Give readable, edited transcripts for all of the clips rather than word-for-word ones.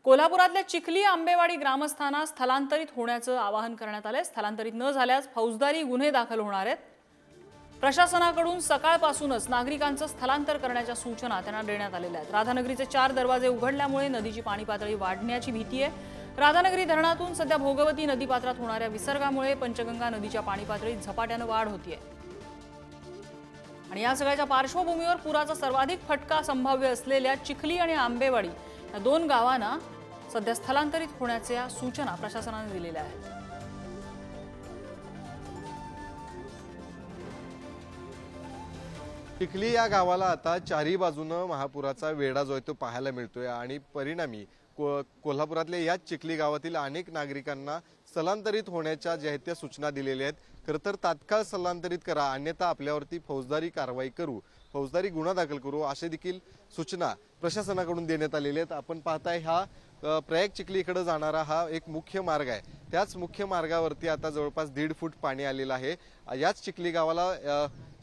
कोल्हापुरातल्या चिखली आंबेवाडी ग्रामस्थांना स्थलांतरित होण्याचं आवाहन करण्यात आले। स्थलांतरित न झाल्यास फौजदारी गुन्हे दाखल होणार आहेत। प्रशासनाकडून सकाळपासूनच नागरिकांचं स्थलांतर करण्याच्या सूचना त्यांना देण्यात आलेल्या आहेत। राधानगरीचे 4 दरवाजे उघडल्यामुळे नदीची पाणी पातळी वाढण्याची भीती आहे। राधानगरी धरणातून सध्या भोगवती नदीपात्रात होणाऱ्या विसर्गामुळे पंचगंगा नदीच्या पाणी पातळीत झपाट्याने वाढ होतीये। आणि या सगळ्याच्या पार्श्वभूमीवर पुराचा सर्वाधिक फटका संभाव्य असलेल्या चिखली आणि आंबेवाडी या 2 गावांना सध्या स्थलांतरित होण्याच्या सूचना प्रशासनाने दिलेल्या आहेत। चिखली या गावाला आता चारी बाजूने महापुराचा वेढा जो आहे तो पाहायला मिळतोय आणि परिणामी कोल्हापुरातल्या या चिखली गावातील अनेक नागरिकांना स्थलांतरित होण्याच्या ज्या त्या सूचना दिलेल्या आहेत। खरं तर तात्काळ स्थलांतरित करा, अन्यथा आपल्यावरती फौजदारी कारवाई करू, फौजदारी गुन्हा दाखल करू असे देखील सूचना प्रशासनाकडून देण्यात आलेल्या आहेत। आपण पाहताय हा प्रयाग चिखलीकडे जाणारा हा एक मुख्य मार्ग आहे। त्याच मुख्य मार्गावरती आता जवळपास 1.5 फूट पाणी आलेलं आहे। याच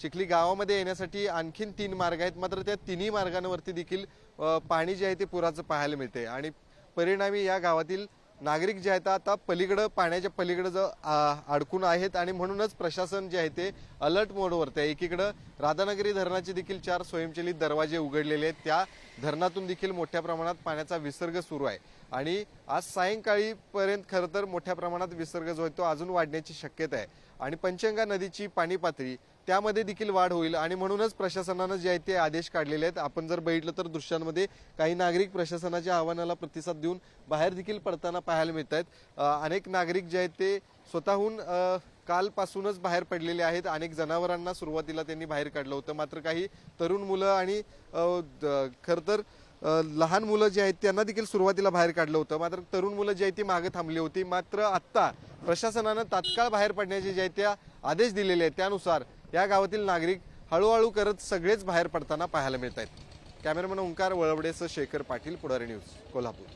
चिखली गावामध्ये येण्यासाठी आणखीन 3 मार्ग आहेत, मात्र त्या तिन्ही मार्गांवरती देखील पाणी जे आहे ते पुराचं पाहायला मिळते आणि परिणामी या गावातील नागरिक जे आहेत आता पलीकडे पाण्याच्या पलीकडे अडकून आहेत आणि म्हणूनच प्रशासन जे आहे ते अलर्ट मोडवरती आहे। एकीकडे राधानगरी धरणाचे देखील 4 स्वयंचलित दरवाजे उघडलेले आहेत। त्या धरणातून देखील मोठ्या प्रमाणात पाण्याचा विसर्ग सुरू आहे आणि आज सायंकाळी पर्यंत खरं तर मोठ्या प्रमाणात विसर्ग जो आहे तो अजून वाढण्याची शक्यता आहे आणि पंचगंगा नदीची पाणी पातळी त्यामध्ये देखील वाढ होईल आणि म्हणूनच प्रशासनाने जे आहे ते आदेश काढलेले आहेत। आपण जर बघितलं तर दृश्यांमध्ये काही नागरिक प्रशासनाच्या आवाहनाला प्रतिसाद देऊन बाहेर देखील पडताना पाहायला मिळत आहेत। अनेक नागरिक जे आहेत ते स्वतःहून कालपासूनच बाहेर पडलेले आहेत। अनेक जनावरांना सुरुवातीला त्यांनी बाहेर काढलं होतं, मात्र काही तरुण मुलं आणि खरं तर लहान मुलं जे आहेत त्यांना देखील सुरुवातीला बाहेर काढलं होतं, मात्र तरुण मुलं जे आहेत ती मागे थांबली होती। मात्र आता प्रशासनाने तात्काळ बाहेर पडण्याचे जे आहेत ते आदेश दिलेले आहेत, त्यानुसार या गावातील नागरिक हळूहळू करत सगळेच बाहेर पडताना पाहायला मिळत आहेत। कॅमेरामन ओंकार वळवडेसह शेखर पाटील, पुढारी न्यूज, कोल्हापूर।